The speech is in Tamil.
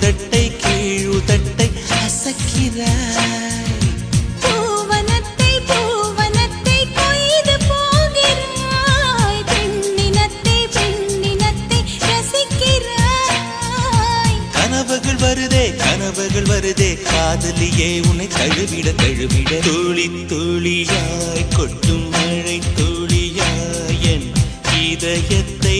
மேலுதட்டை கீழுதட்டை அசக்கிறாய். கனவுகள் வருதே காதலியே உன்னை தழுவிட தழுவிட துளி துளியாய் கொட்டும் மழை துளியாய் என் இதயத்தை